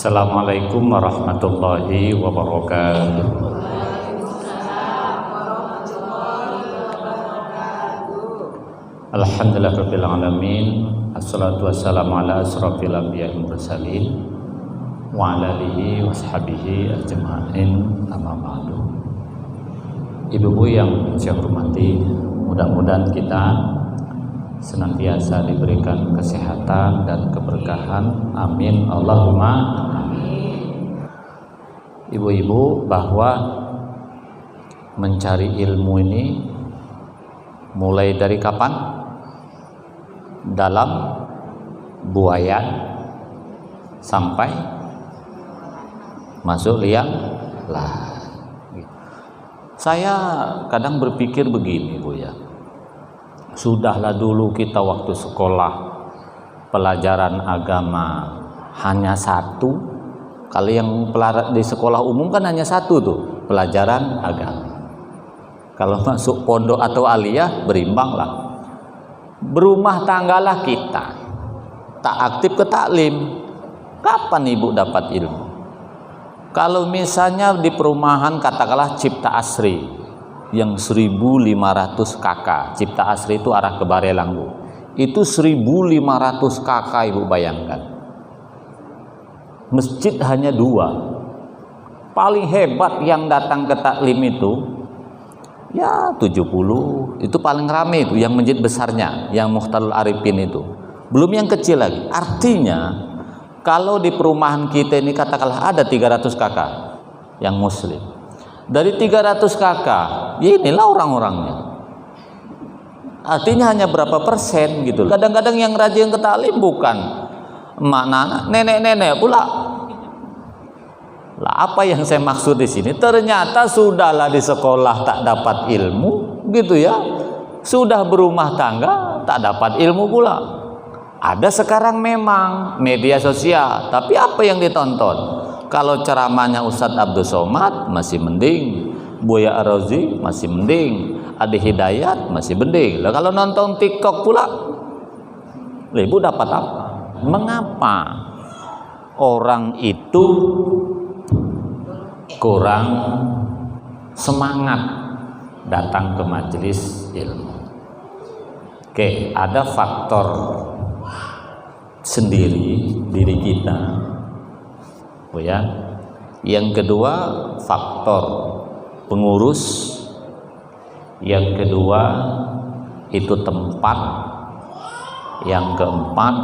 Assalamualaikum warahmatullahi wabarakatuh. Alhamdulillah rabbil alamin. Assalatu wassalamu ala asrafil anbiya'i wal mursalin wa ala alihi washabihi ajma'in, amma ba'du. Ibu-ibu yang saya hormati, mudah-mudahan kita senantiasa diberikan kesehatan dan keberkahan, amin Allahumma amin. Ibu-ibu, bahwa mencari ilmu ini mulai dari kapan? Dalam buayan sampai masuk liang lah. Saya kadang berpikir begini, Bu ya. Sudahlah dulu kita waktu sekolah pelajaran agama hanya satu. Kalau yang di sekolah umum kan hanya satu tuh, pelajaran agama. Kalau masuk pondok atau aliyah berimbang lah. Berumah tanggalah kita, tak aktif ke taklim. Kapan ibu dapat ilmu? Kalau misalnya di perumahan katakanlah Cipta Asri yang 1500 kakak, Cipta Asri itu arah ke Barelang, Bu. Itu 1500 kakak, ibu bayangkan. Masjid hanya 2. Paling hebat yang datang ke taklim itu ya 70. Itu paling rame itu, yang masjid besarnya, yang Mukhtarul Arifin itu. Belum yang kecil lagi. Artinya kalau di perumahan kita ini katakanlah ada 300 kakak yang muslim. Dari 300 kakak, ya inilah orang-orangnya. Artinya hanya berapa persen gitu. Kadang-kadang yang rajin ke taklim bukan emak, nenek-nenek pula. Lah, apa yang saya maksud di sini? Ternyata sudahlah di sekolah tak dapat ilmu, gitu ya. Sudah berumah tangga tak dapat ilmu pula. Ada sekarang memang media sosial, tapi apa yang ditonton? Kalau ceramahnya Ustadz Abdul Somad masih mending, Buya Ar-Razi masih mending, Adi Hidayat masih mending. Lah kalau nonton TikTok pula, ibu dapat apa? Mengapa orang itu kurang semangat datang ke majelis ilmu? Oke, ada faktor sendiri diri kita, Bu ya. Yang kedua faktor pengurus, yang kedua itu tempat, yang keempat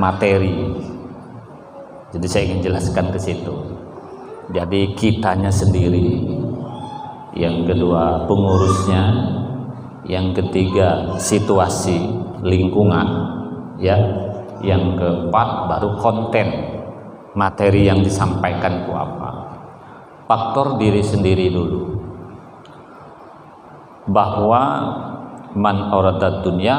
materi. Jadi saya ingin jelaskan ke situ. Jadi kitanya sendiri, yang kedua pengurusnya, yang ketiga situasi lingkungan, ya, yang keempat baru konten. Materi yang disampaikan itu apa? Faktor diri sendiri dulu. Bahwa man aradad dunya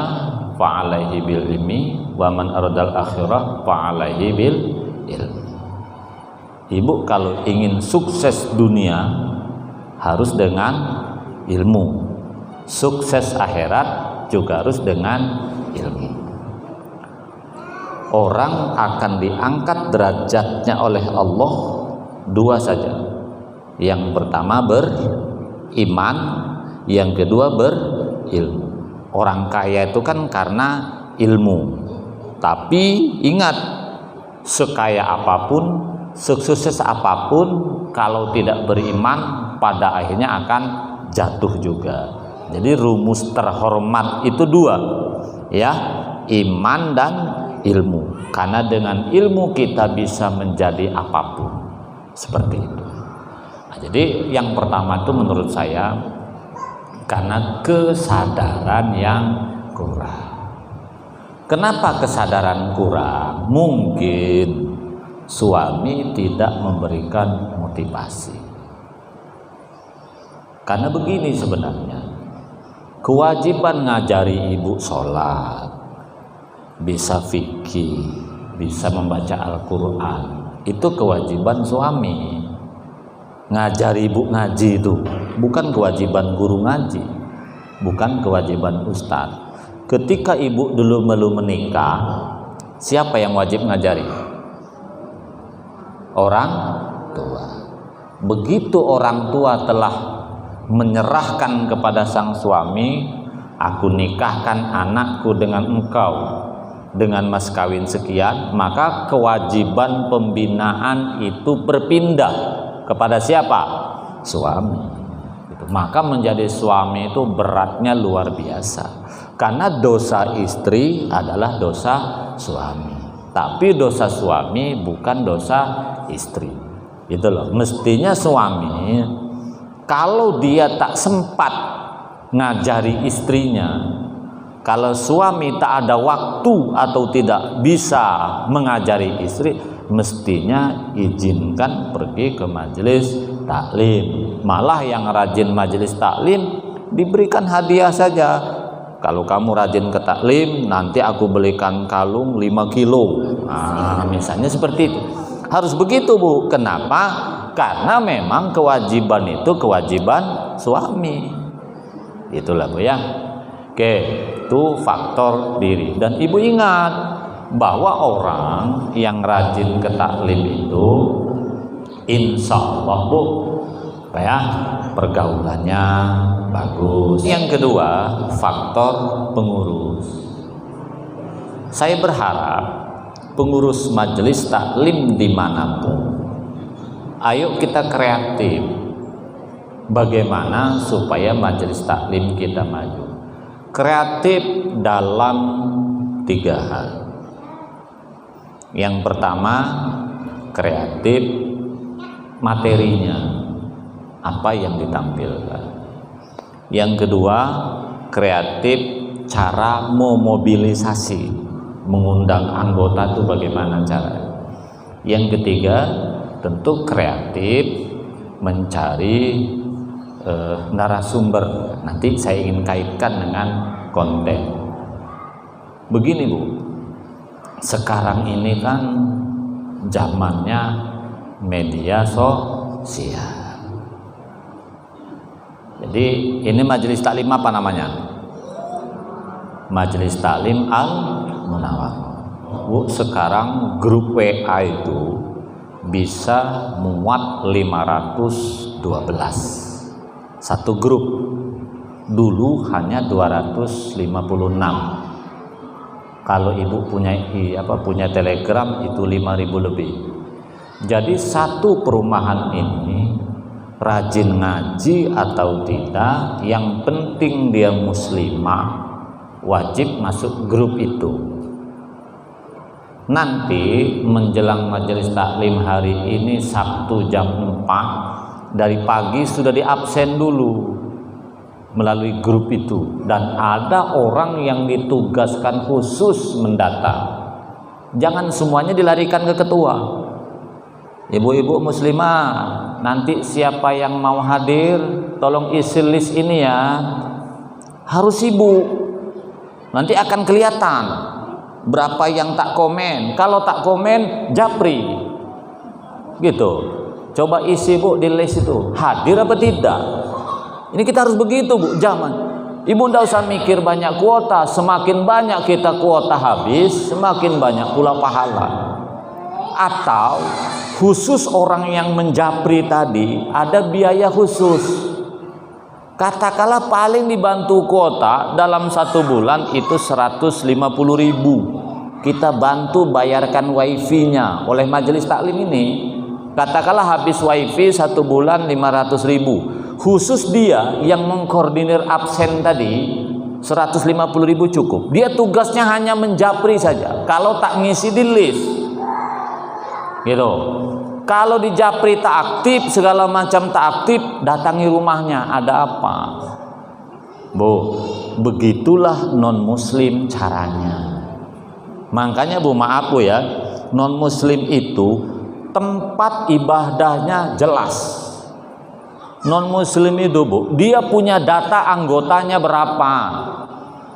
fa alaihi bil ilmi wa man aradal akhirah fa alaihi bil ilmi. Ibu kalau ingin sukses dunia harus dengan ilmu. Sukses akhirat juga harus dengan ilmu. Orang akan diangkat derajatnya oleh Allah 2 saja. Yang pertama beriman, yang kedua berilmu. Orang kaya itu kan karena ilmu. Tapi ingat, sekaya apapun, sukses apapun, kalau tidak beriman pada akhirnya akan jatuh juga. Jadi rumus terhormat itu 2, ya, iman dan ilmu. Karena dengan ilmu kita bisa menjadi apapun, seperti itu. Nah, jadi yang pertama itu menurut saya karena kesadaran yang kurang. Kenapa kesadaran kurang? Mungkin suami tidak memberikan motivasi. Karena begini sebenarnya, kewajiban ngajari ibu sholat, bisa fikih, bisa membaca Al-Quran, itu kewajiban suami. Ngajari ibu ngaji itu bukan kewajiban guru ngaji, bukan kewajiban ustadz. Ketika ibu dulu belum menikah, siapa yang wajib ngajari? orang tua. Begitu orang tua telah menyerahkan kepada sang suami, aku nikahkan anakku dengan engkau dengan mas kawin sekian, maka kewajiban pembinaan itu berpindah kepada siapa? Suami. Maka menjadi suami itu beratnya luar biasa, karena dosa istri adalah dosa suami, tapi dosa suami bukan dosa istri. Itu loh, mestinya suami kalau dia tak sempat ngajari istrinya, kalau suami tak ada waktu atau tidak bisa mengajari istri, mestinya izinkan pergi ke majelis taklim. Malah yang rajin majelis taklim diberikan hadiah saja. Kalau kamu rajin ke taklim, nanti aku belikan kalung 5 kilo. Nah, misalnya seperti itu. Harus begitu, Bu. Kenapa? Karena memang kewajiban itu kewajiban suami. Itulah, Bu, ya. Oke, itu faktor diri. Dan Ibu ingat bahwa orang yang rajin ke taklim itu insya Allah, Bu, apa ya, pergaulannya bagus. Yang kedua, faktor pengurus. Saya berharap pengurus majelis taklim dimanapun, ayo kita kreatif bagaimana supaya majelis taklim kita maju. Kreatif dalam 3 hal. Yang pertama, kreatif materinya, apa yang ditampilkan. Yang kedua, kreatif cara memobilisasi, mengundang anggota itu bagaimana cara. Yang ketiga, tentu kreatif mencari narasumber. Nanti saya ingin kaitkan dengan konten. Begini, Bu, sekarang ini kan zamannya media sosial. Jadi ini majelis taklim apa namanya? Majelis taklim Al-Munawwarah. Bu, sekarang grup WA itu bisa muat 512. Satu grup. Dulu hanya 256. Kalau Ibu punya Telegram itu 5.000 lebih. Jadi satu perumahan ini, rajin ngaji atau tidak, yang penting dia muslimah, wajib masuk grup itu. Nanti menjelang majelis taklim hari ini Sabtu jam 4, dari pagi sudah diabsen dulu melalui grup itu, dan ada orang yang ditugaskan khusus mendata. Jangan semuanya dilarikan ke ketua. Ibu-ibu muslimah, nanti siapa yang mau hadir tolong isi list ini ya, harus sibuk. Nanti akan kelihatan berapa yang tak komen. Kalau tak komen, japri gitu. Coba isi, Bu, di list itu, hadir apa tidak. Ini kita harus begitu, Bu. Jangan Ibu ndak usah mikir banyak kuota. Semakin banyak kita kuota habis, semakin banyak pula pahala. Atau khusus orang yang menjapri tadi ada biaya khusus. Katakanlah paling dibantu kuota dalam 1 bulan itu 150.000. Kita bantu bayarkan wifi-nya oleh majelis taklim ini. Katakanlah habis wifi 1 bulan 500.000. Khusus dia yang mengkoordinir absen tadi 150.000 cukup. Dia tugasnya hanya menjapri saja. Kalau tak ngisi di list, gitu. Kalau di japri tak aktif, segala macam tak aktif, datangi rumahnya, ada apa? Bu, begitulah non muslim caranya. Makanya, Bu, maaf, Bu, ya, non muslim itu tempat ibadahnya jelas. Non muslim itu, Bu, dia punya data anggotanya berapa.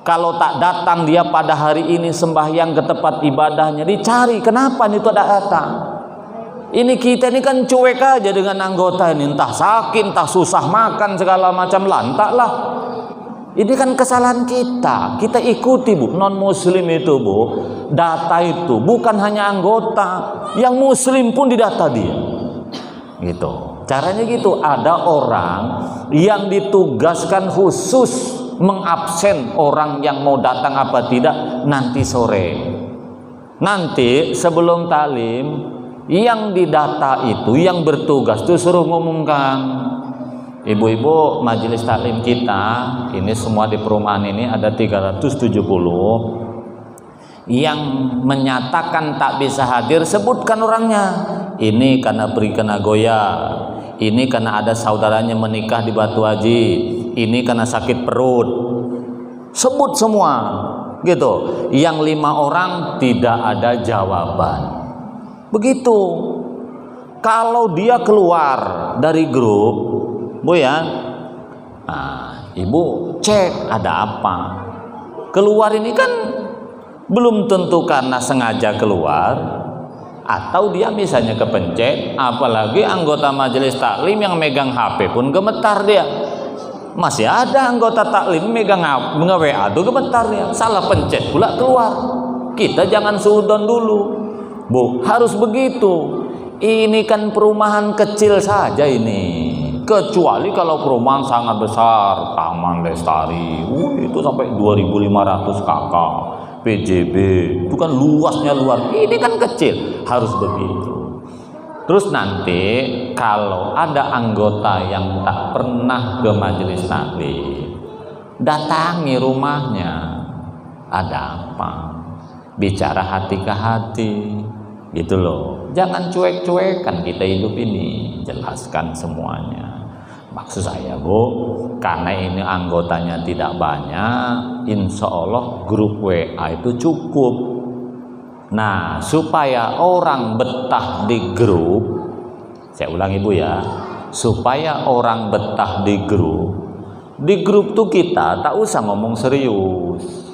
Kalau tak datang dia pada hari ini sembahyang ke tempat ibadahnya, dicari kenapa itu tak datang. Ini kita ini kan cuek aja dengan anggota ini, entah sakit, entah susah makan segala macam, lantak lah. Ini kan kesalahan kita. Kita ikuti, Bu. Non muslim itu, Bu, data itu bukan hanya anggota, yang muslim pun didata dia. Gitu. Caranya gitu. Ada orang yang ditugaskan khusus mengabsen orang yang mau datang apa tidak nanti sore. Nanti sebelum talim, yang didata itu, yang bertugas itu suruh ngumumkan. Ibu-ibu majelis taklim kita ini semua di perumahan ini ada 370 yang menyatakan tak bisa hadir, sebutkan orangnya. Ini karena beri kena goya, ini karena ada saudaranya menikah di Batu Haji, ini karena sakit perut, sebut semua gitu. Yang 5 orang tidak ada jawaban. Begitu. Kalau dia keluar dari grup, Bu ya, nah, ibu cek ada apa. Keluar ini kan belum tentu karena sengaja keluar, atau dia misalnya kepencet. Apalagi anggota majelis taklim yang megang HP pun gemetar dia. Masih ada anggota taklim megang WA tuh gemetar dia, salah pencet pula keluar. Kita jangan suudon dulu, Bu, harus begitu. Ini kan perumahan kecil saja ini. Kecuali kalau perumahan sangat besar, Taman Lestari, itu sampai 2.500 kakak, PJB, itu kan luasnya luar. Ini kan kecil, harus begitu. Terus nanti kalau ada anggota yang tak pernah ke majelis taklim, datangi rumahnya, ada apa? Bicara hati ke hati, gitu loh. Jangan cuek-cuekan kita hidup ini, jelaskan semuanya. Maksud saya, Bu, karena ini anggotanya tidak banyak, insya Allah grup WA itu cukup. Nah, supaya orang betah di grup, saya ulangi, Bu ya, supaya orang betah di grup tuh kita tak usah ngomong serius.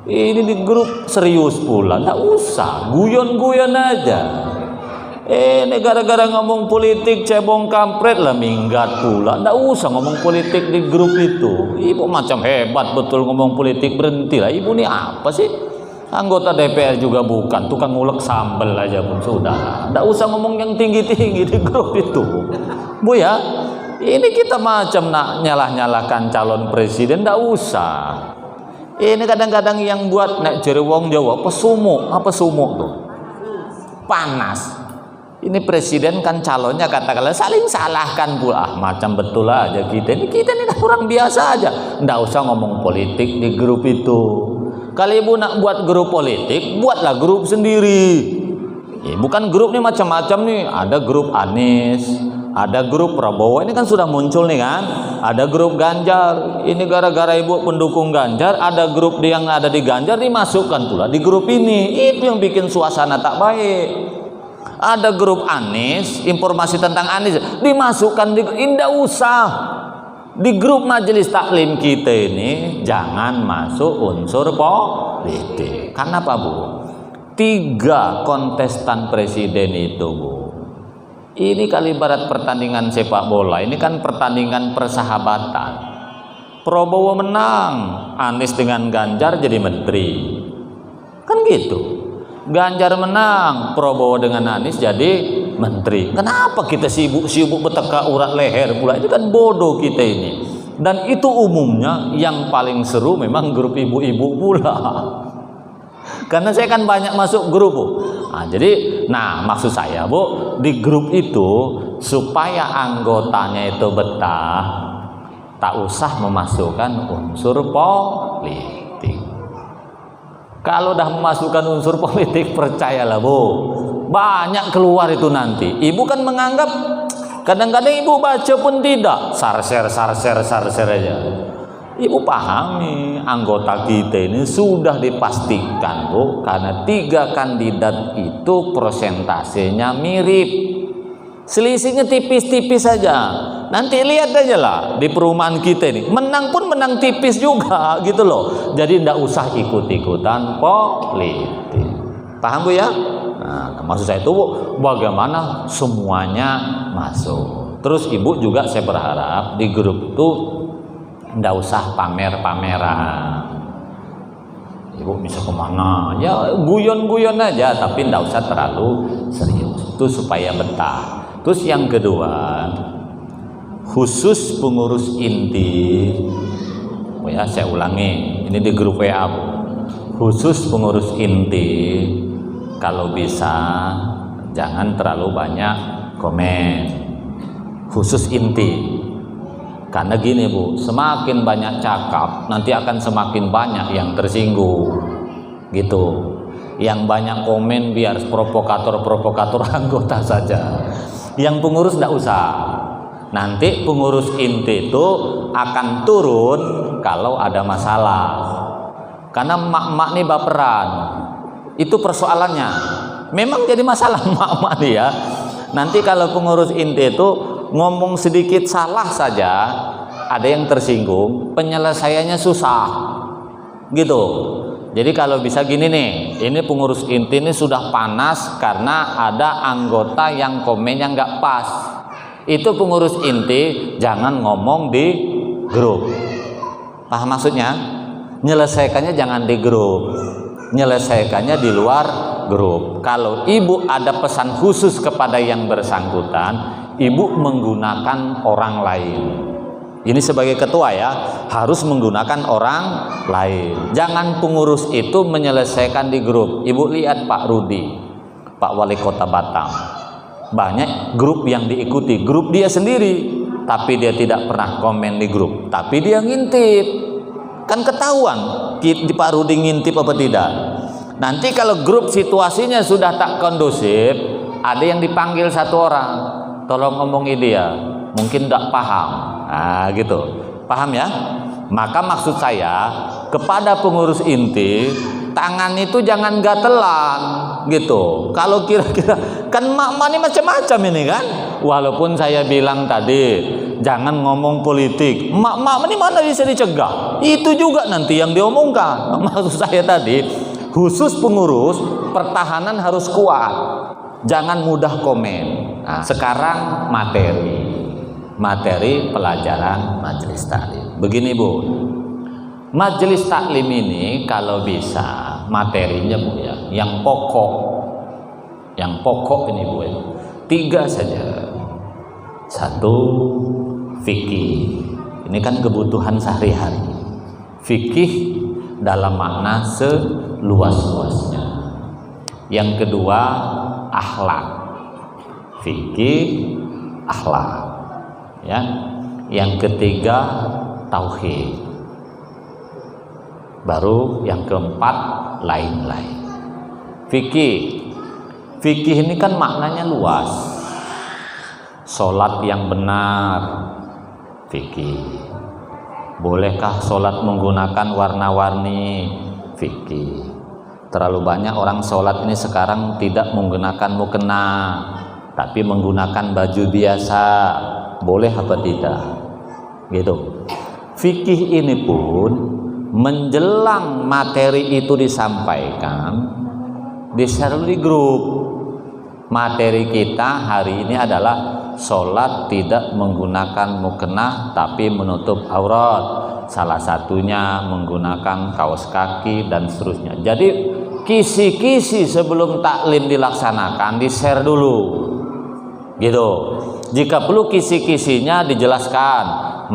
Ini di grup serius pula, tak usah, guyon-guyon aja. Ini gara-gara ngomong politik cebong kampret lah minggat pula. Nggak usah ngomong politik di grup itu. Ibu macam hebat betul ngomong politik, berhentilah. Ibu ini apa sih? Anggota DPR juga bukan, tukang ngulek sambel aja pun sudah. Nggak usah ngomong yang tinggi-tinggi di grup itu, Bu ya. Ini kita macam nak nyalah-nyalahkan calon presiden, nggak usah. Ini kadang-kadang yang buat nek jere wong Jawa apa sumuk tuh? Panas. Ini presiden kan calonnya katakanlah saling salahkan pula, macam betul aja kita ini orang biasa aja. Nggak usah ngomong politik di grup itu. Kalau ibu nak buat grup politik, buatlah grup sendiri. Bukan grup nih macam-macam nih. Ada grup Anies, ada grup Prabowo. Ini kan sudah muncul nih kan. Ada grup Ganjar. Ini gara-gara ibu pendukung Ganjar, ada grup yang ada di Ganjar dimasukkan pula di grup ini. Itu yang bikin suasana tak baik. Ada grup Anies, informasi tentang Anies dimasukkan di, tidak usah di grup majelis taklim kita ini. Jangan masuk unsur politik. Karena apa, Bu? 3 kontestan presiden itu, Bu, ini kali ibarat pertandingan sepak bola. Ini kan pertandingan persahabatan. Prabowo menang, Anies dengan Ganjar jadi menteri, kan gitu. Ganjar menang, Prabowo dengan Anies jadi menteri. Kenapa kita sibuk beteka urat leher pula? Itu kan bodoh kita ini. Dan itu umumnya yang paling seru memang grup ibu-ibu pula. Karena saya kan banyak masuk grup, Bu. Nah, maksud saya, Bu, di grup itu supaya anggotanya itu betah, tak usah memasukkan unsur politik. Kalau udah memasukkan unsur politik, percayalah, Bu, banyak keluar itu nanti. Ibu kan menganggap, kadang-kadang ibu baca pun tidak, sarser aja. Ibu pahami, anggota kita ini sudah dipastikan, Bu, karena 3 kandidat itu persentasenya mirip. Selisihnya tipis-tipis saja. Nanti lihat aja lah di perumahan kita ini, menang pun menang tipis juga gitu loh. Jadi tidak usah ikut-ikutan politik. Paham, Bu ya? Nah, maksud saya itu, Bu, bagaimana semuanya masuk. Terus ibu juga saya berharap di grup itu nggak usah pamer-pameran. Ibu bisa kemana? Ya guyon-guyon aja, tapi nggak usah terlalu serius. Itu supaya betah. Terus yang kedua, khusus pengurus inti, oh ya saya ulangi, ini di grup WA Bu. Khusus pengurus inti, kalau bisa jangan terlalu banyak komen. Khusus inti, karena gini Bu, semakin banyak cakap, nanti akan semakin banyak yang tersinggung, gitu. Yang banyak komen biar provokator-provokator anggota saja. Yang pengurus tidak usah. Nanti pengurus inti itu akan turun kalau ada masalah. Karena mak-mak nih baperan. Itu persoalannya. Memang jadi masalah mak-mak nih ya. Nanti kalau pengurus inti itu ngomong sedikit salah saja, ada yang tersinggung, penyelesaiannya susah. Gitu. Jadi kalau bisa gini nih, ini pengurus inti ini sudah panas karena ada anggota yang komennya nggak pas. Itu pengurus inti jangan ngomong di grup. Paham maksudnya? Nyelesaikannya jangan di grup, nyelesaikannya di luar grup. Kalau ibu ada pesan khusus kepada yang bersangkutan, ibu menggunakan orang lain. Ini sebagai ketua ya, harus menggunakan orang lain. Jangan pengurus itu menyelesaikan di grup. Ibu lihat Pak Rudi, Pak Wali Kota Batam. Banyak grup yang diikuti, grup dia sendiri, tapi dia tidak pernah komen di grup. Tapi dia ngintip. Kan ketahuan di Pak Rudi ngintip apa tidak. Nanti kalau grup situasinya sudah tak kondusif, ada yang dipanggil satu orang, tolong ngomongi dia, mungkin tidak paham. Nah gitu, paham ya? Maka maksud saya kepada pengurus inti, tangan itu jangan gatelan gitu. Kalau kira-kira kan mak-mak ini macam-macam ini kan. Walaupun saya bilang tadi jangan ngomong politik, mak-mak ini mana bisa dicegah? Itu juga nanti yang diomongkan. Maksud saya tadi, khusus pengurus pertahanan harus kuat, jangan mudah komen. Nah, sekarang materi pelajaran majelis taklim. Begini Bu, majelis taklim ini kalau bisa materinya Bu ya, yang pokok ini Bu ya, 3 saja. 1, fikih. Ini kan kebutuhan sehari-hari. Fikih dalam makna seluas-luasnya. Yang kedua, akhlak. Fikih, akhlak. Ya. Yang ketiga, tauhid. Baru yang keempat, lain-lain. Fikih. Fikih ini kan maknanya luas. Sholat yang benar, fikih. Bolehkah sholat menggunakan warna-warni? Fikih. Terlalu banyak orang sholat ini sekarang tidak menggunakan mukena, tapi menggunakan baju biasa. Boleh apa tidak? Gitu. Fikih ini pun menjelang materi itu disampaikan, di-share di grup. Materi kita hari ini adalah sholat tidak menggunakan mukena tapi menutup aurat. Salah satunya menggunakan kaos kaki dan seterusnya. Jadi kisi-kisi sebelum taklim dilaksanakan di-share dulu. Gitu. Jika perlu kisi-kisinya dijelaskan.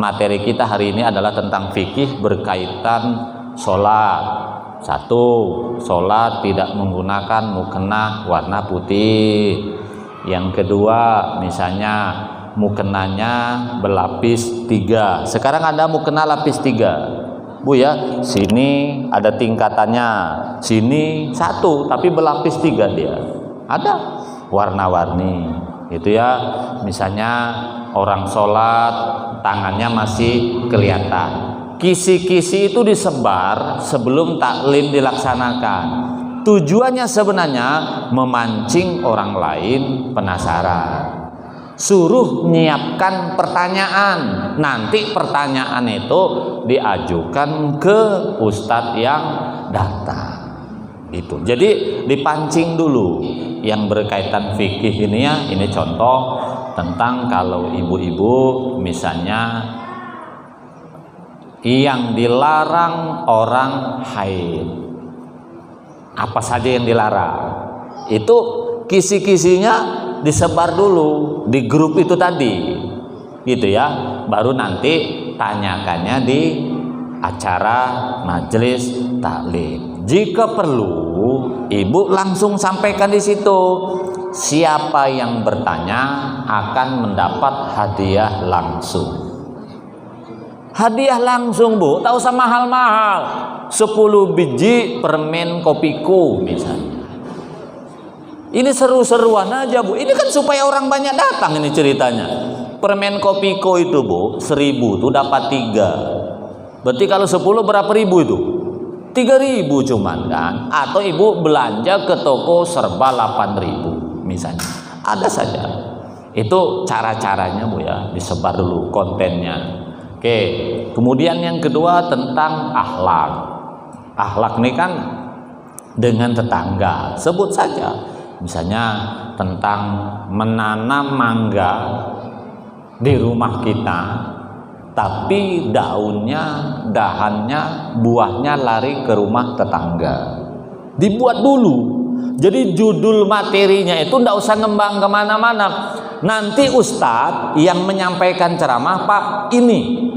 Materi kita hari ini adalah tentang fikih berkaitan sholat. 1. Sholat tidak menggunakan mukena warna putih. Yang kedua, misalnya mukenanya berlapis 3. Sekarang ada mukena lapis 3 Bu ya. Sini ada tingkatannya, sini 1 tapi berlapis 3 dia. Ada warna-warni itu ya. Misalnya orang sholat tangannya masih kelihatan. Kisi-kisi itu disebar sebelum taklim dilaksanakan. Tujuannya sebenarnya memancing orang lain penasaran. Suruh menyiapkan pertanyaan. Nanti pertanyaan itu diajukan ke ustadz yang datang. Gitu. Jadi dipancing dulu yang berkaitan fikih ini ya. Ini contoh tentang kalau ibu-ibu misalnya yang dilarang orang haid. Apa saja yang dilarang? Itu kisi-kisinya disebar dulu di grup itu tadi, gitu ya. Baru nanti tanyakannya di acara majelis taklim. Jika perlu, ibu langsung sampaikan di situ. Siapa yang bertanya akan mendapat hadiah langsung. Hadiah langsung, Bu, tak usah mahal-mahal. 10 biji permen kopiku misalnya. Ini seru-seruan aja, Bu. Ini kan supaya orang banyak datang ini ceritanya. Permen kopiko itu, Bu, 1000 tuh dapat 3. Berarti kalau 10 berapa ribu itu? 3.000 cuman kan. Atau ibu belanja ke toko serba 8.000 misalnya. Ada saja. Itu cara-caranya, Bu ya. Disebar dulu kontennya. Oke, kemudian yang kedua tentang akhlak. Akhlak ini kan dengan tetangga, sebut saja. Misalnya tentang menanam mangga di rumah kita, tapi dahannya, buahnya lari ke rumah tetangga. Dibuat dulu. Jadi judul materinya itu tidak usah ngembang kemana-mana. Nanti ustadz yang menyampaikan ceramah, Pak, ini.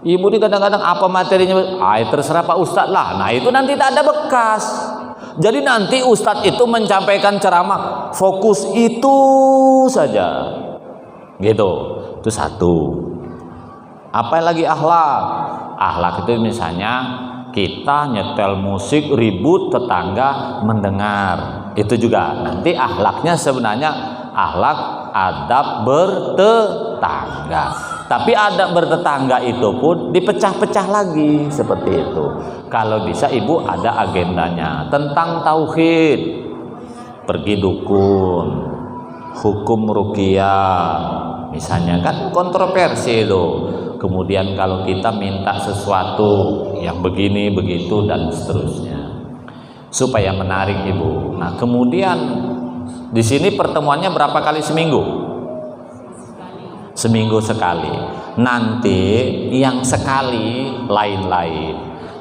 Ibu ini kadang-kadang apa materinya? Terserah Pak Ustadz lah. Nah itu nanti tak ada bekas. Jadi nanti ustadz itu menyampaikan ceramah, fokus itu saja. Gitu. Itu satu. Apa lagi akhlak? Akhlak itu misalnya kita nyetel musik ribut, tetangga mendengar. Itu juga nanti akhlaknya sebenarnya akhlak adab bertetangga. Tapi adab bertetangga itu pun dipecah-pecah lagi seperti itu. Kalau bisa ibu ada agendanya tentang tauhid, pergi dukun, hukum ruqyah, misalnya kan kontroversi itu. Kemudian kalau kita minta sesuatu yang begini begitu dan seterusnya, supaya menarik ibu. Nah kemudian di sini pertemuannya berapa kali seminggu? Seminggu sekali. Nanti yang sekali lain-lain.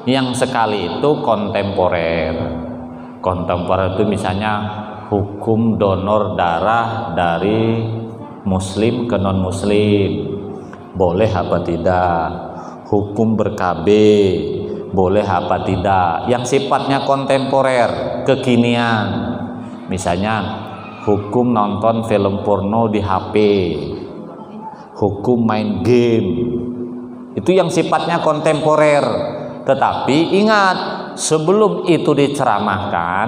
Yang sekali itu kontemporer. Kontemporer itu misalnya hukum donor darah dari muslim ke non muslim, boleh apa tidak? Hukum ber-KB, boleh apa tidak? Yang sifatnya kontemporer, kekinian. Misalnya hukum nonton film porno di HP, hukum main game, itu yang sifatnya kontemporer. Tetapi ingat, sebelum itu diceramahkan,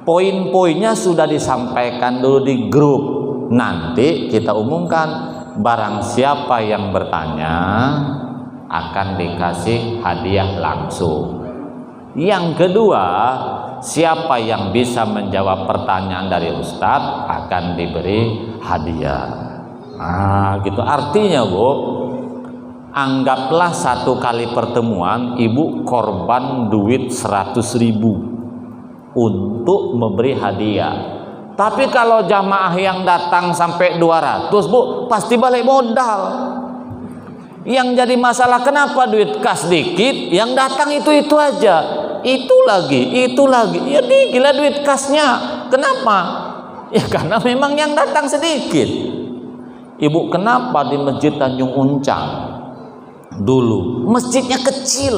poin-poinnya sudah disampaikan dulu di grup. Nanti kita umumkan, barang siapa yang bertanya akan dikasih hadiah langsung. Yang kedua, siapa yang bisa menjawab pertanyaan dari Ustadz akan diberi hadiah. Nah, gitu artinya, Bu. Anggaplah satu kali pertemuan ibu korban duit 100.000 untuk memberi hadiah. Tapi kalau jamaah yang datang sampai 200, Bu, pasti balik modal. Yang jadi masalah kenapa duit kas dikit, yang datang itu aja. Itu lagi. Ya gila duit kasnya. Kenapa? Ya karena memang yang datang sedikit. Ibu, kenapa di Masjid Tanjung Uncang dulu masjidnya kecil,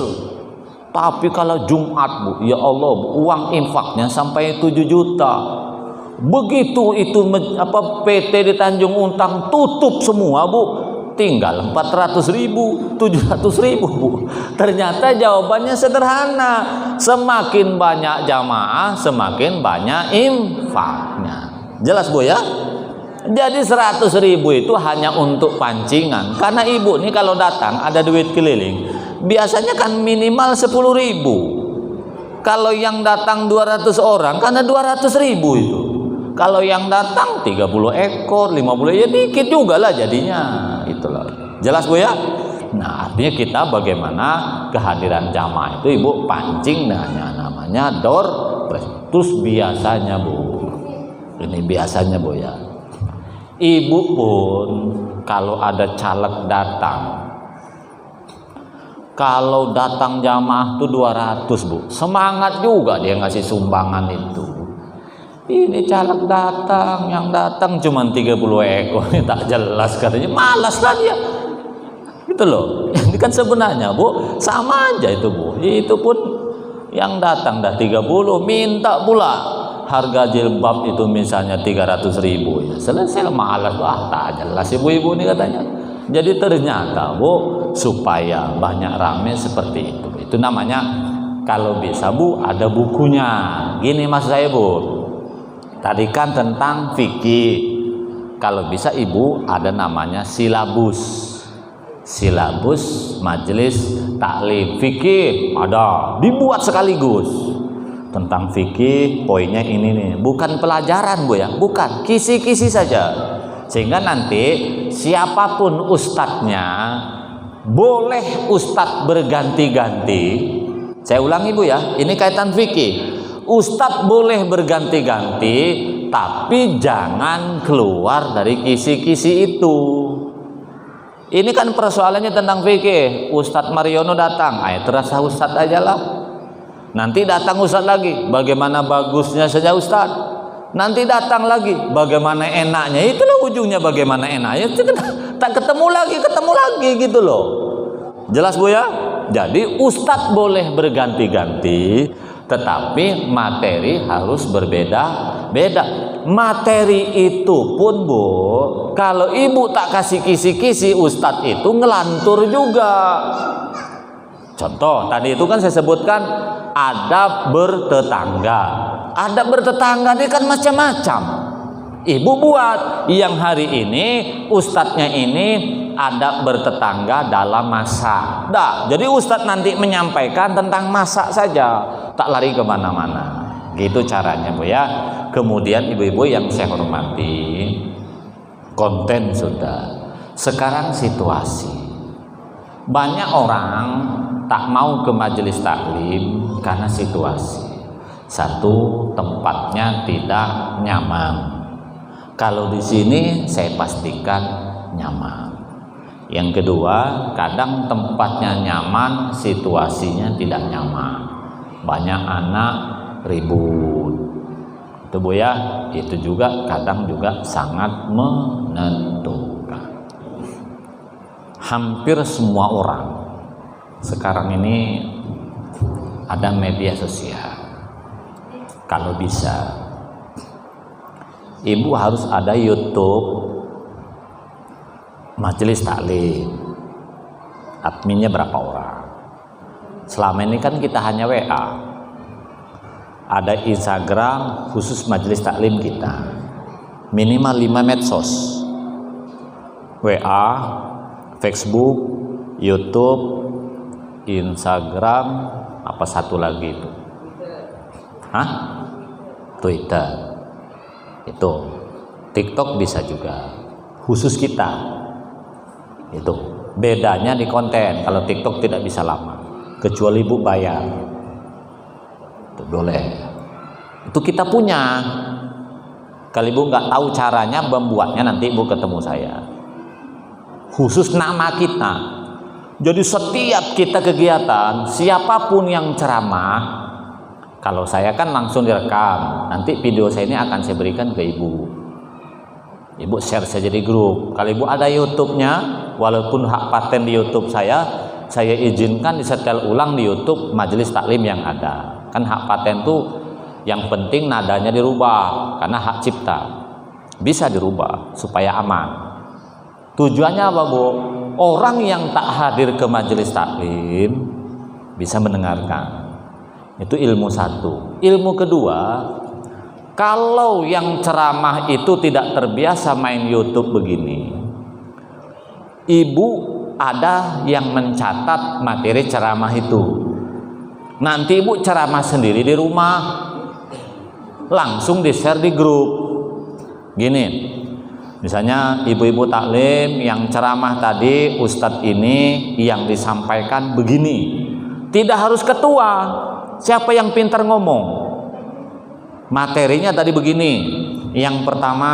tapi kalau Jumat, Bu, ya Allah, uang infaknya sampai 7 juta. Begitu itu PT di Tanjung Uncang tutup semua, Bu, tinggal 400.000, 700.000, Bu. Ternyata jawabannya sederhana, semakin banyak jamaah semakin banyak infaknya. Jelas, Bu ya? Jadi 100.000 itu hanya untuk pancingan. Karena ibu nih kalau datang ada duit keliling, biasanya kan minimal 10.000. Kalau yang datang 200 orang, karena 200.000 itu. Kalau yang datang 30 ekor, 50, ya dikit juga lah jadinya. Itulah. Jelas, Bu ya? Nah, artinya kita bagaimana kehadiran jamaah itu ibu pancing dengan namanya door prize. Terus biasanya, Bu, ini biasanya, Bu ya, ibu pun kalau ada caleg datang, Kalau datang jamaah tuh 200 Bu, semangat juga dia ngasih sumbangan itu. Ini caleg datang, yang datang cuma 30 ekor, ini tak jelas katanya, malas lah dia. Gitu loh. Ini kan sebenarnya Bu, sama aja itu Bu. Itu pun yang datang dah 30, minta pula harga jilbab itu misalnya 300.000 ya. Selesai malas, wah tak jelas ibu-ibu ini katanya. Jadi ternyata Bu, supaya banyak rame seperti itu. Itu namanya kalau bisa Bu ada bukunya. Gini maksud saya Bu. Tadi kan tentang fikih. Kalau bisa Ibu ada namanya silabus. Silabus majelis taklim fikih ada, dibuat sekaligus. Tentang fikih poinnya ini nih, bukan pelajaran Bu ya, bukan, kisi-kisi saja. Sehingga nanti siapapun ustadznya, boleh ustadz berganti-ganti. Saya ulangi Bu ya, ini kaitan fikih. Ustadz boleh berganti-ganti, tapi jangan keluar dari kisi-kisi itu. Ini kan persoalannya tentang fikih. Ustadz Mariono datang, ayo terasa ustadz aja lah. Nanti datang ustadz lagi, bagaimana bagusnya saja ustadz. Nanti datang lagi, bagaimana enaknya, itulah ujungnya bagaimana enaknya. Tak ketemu lagi gitu loh. Jelas Bu ya? Jadi ustadz boleh berganti-ganti, tetapi materi harus berbeda-beda. Materi itu pun Bu, kalau Ibu tak kasih kisi-kisi, ustadz itu ngelantur juga. Contoh tadi itu kan saya sebutkan adab bertetangga. Adab bertetangga ini kan macam-macam. Ibu buat yang hari ini ustadznya ini adab bertetangga dalam masak. Dah, jadi ustadz nanti menyampaikan tentang masak saja, tak lari kemana-mana. Gitu caranya Bu ya. Kemudian ibu-ibu yang saya hormati, konten sudah. Sekarang situasi. Banyak orang tak mau ke majelis taklim karena situasi. Satu, tempatnya tidak nyaman. Kalau di sini saya pastikan nyaman. Yang kedua, kadang tempatnya nyaman, situasinya tidak nyaman. Banyak anak ribut. Itu Bu ya, itu juga kadang juga sangat menentukan. Hampir semua orang sekarang ini ada media sosial. Kalau bisa, Ibu harus ada YouTube majelis taklim. Adminnya berapa orang? Selama ini kan kita hanya WA. Ada Instagram khusus majelis taklim kita. Minimal 5 medsos. WA, Facebook, YouTube, Instagram, apa satu lagi itu? Hah? Twitter. Itu. TikTok bisa juga. Khusus kita. Itu. Bedanya di konten. Kalau TikTok tidak bisa lama. Kecuali Ibu bayar. Itu boleh. Itu kita punya. Kalau Ibu nggak tahu caranya membuatnya, nanti Ibu ketemu saya. Khusus nama kita. Jadi setiap kita kegiatan, siapapun yang ceramah, kalau saya kan langsung direkam, nanti video saya ini akan saya berikan ke Ibu. Ibu share saja di grup. Kalau Ibu ada YouTube-nya, walaupun hak paten di YouTube saya izinkan disetel ulang di YouTube majelis taklim yang ada. Kan hak paten tuh yang penting nadanya dirubah, karena hak cipta. Bisa dirubah supaya aman. Tujuannya apa Bu? Orang yang tak hadir ke majelis taklim bisa mendengarkan. Itu ilmu satu. Ilmu kedua, kalau yang ceramah itu tidak terbiasa main YouTube begini, Ibu ada yang mencatat materi ceramah itu. Nanti Ibu ceramah sendiri di rumah, langsung di-share di grup. Gini, misalnya ibu-ibu taklim yang ceramah tadi, ustadz ini yang disampaikan begini. Tidak harus ketua. Siapa yang pintar ngomong? Materinya tadi begini. Yang pertama,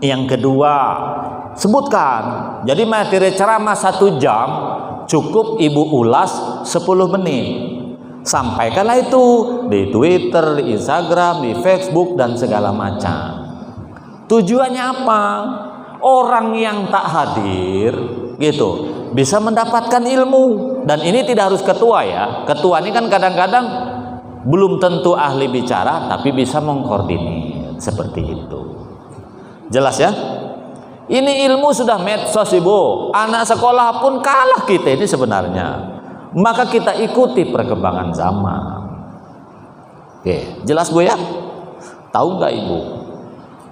yang kedua, sebutkan. Jadi materi ceramah 1 jam, cukup ibu ulas 10 menit. Sampaikanlah itu di Twitter, di Instagram, di Facebook, dan segala macam. Tujuannya apa? Orang yang tak hadir gitu bisa mendapatkan ilmu. Dan ini tidak harus ketua ya. Ketua ini kan kadang-kadang belum tentu ahli bicara, tapi bisa mengkoordinir seperti itu. Jelas ya? Ini ilmu sudah medsos ibu. Anak sekolah pun kalah kita ini sebenarnya. Maka kita ikuti perkembangan zaman. Oke, jelas bu ya? Tahu nggak ibu?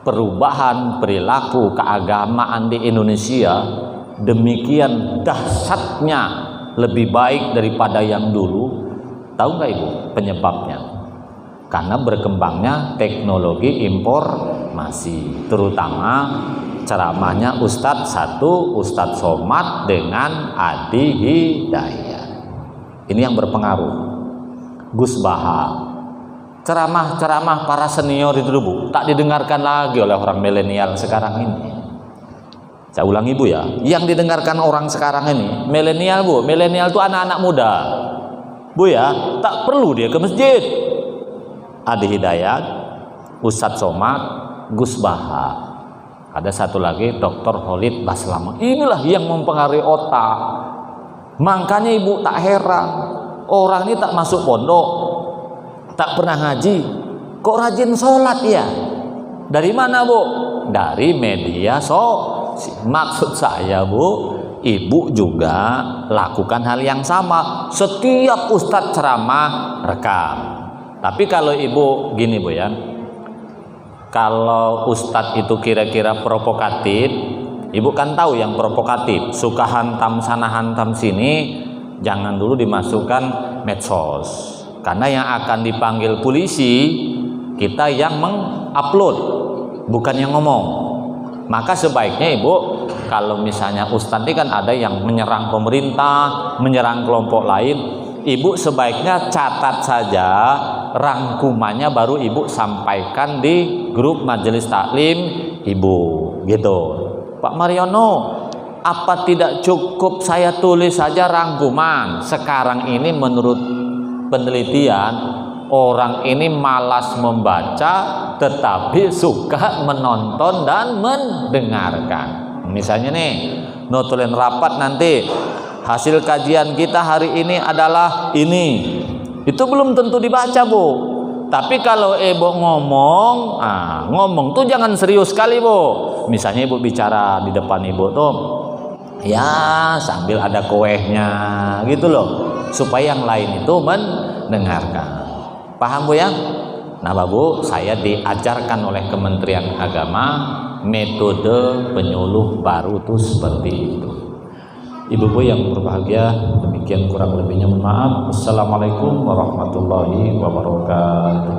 Perubahan perilaku keagamaan di Indonesia demikian dahsyatnya, lebih baik daripada yang dulu. Tahu nggak ibu penyebabnya? Karena berkembangnya teknologi informasi, terutama ceramahnya Ustadz satu, Ustadz Somad dengan Adi Hidayat. Ini yang berpengaruh. Gus Baha, ceramah-ceramah para senior itu dulu tak didengarkan lagi oleh orang milenial sekarang ini. Saya ulangi bu ya, yang didengarkan orang sekarang ini milenial bu. Milenial itu anak-anak muda bu ya, tak perlu dia ke masjid. Adi Hidayat, Ustadz Somad, Gus Baha, ada satu lagi Dr. Khalid Baslama. Inilah yang mempengaruhi otak. Makanya ibu tak heran, orang ini tak masuk pondok, tak pernah ngaji, kok rajin sholat ya? Dari mana bu? Dari media Maksud saya bu, ibu juga lakukan hal yang sama. Setiap ustadz ceramah rekam. Tapi kalau ibu gini bu ya, kalau ustadz itu kira-kira provokatif, ibu kan tahu yang provokatif, suka hantam sana hantam sini, jangan dulu dimasukkan medsos. Karena yang akan dipanggil polisi, kita yang mengupload, bukan yang ngomong. Maka sebaiknya ibu, kalau misalnya ustadz ini kan ada yang menyerang pemerintah, menyerang kelompok lain, ibu sebaiknya catat saja rangkumannya, baru ibu sampaikan di grup majelis taklim ibu gitu. Pak Mariono, apa tidak cukup saya tulis saja rangkuman? Sekarang ini menurut penelitian, orang ini malas membaca tetapi suka menonton dan mendengarkan. Misalnya nih, notulen rapat nanti, hasil kajian kita hari ini adalah ini. Itu belum tentu dibaca bu. Tapi kalau ibu ngomong, ngomong tuh jangan serius sekali bu. Misalnya ibu bicara di depan ibu tuh, ya sambil ada kuehnya gitu loh, supaya yang lain itu mendengarkan. Paham bu ya? Nah bu, saya diajarkan oleh Kementerian Agama metode penyuluh baru tuh seperti itu. Ibu-ibu yang berbahagia, demikian kurang lebihnya mohon maaf. Assalamualaikum warahmatullahi wabarakatuh.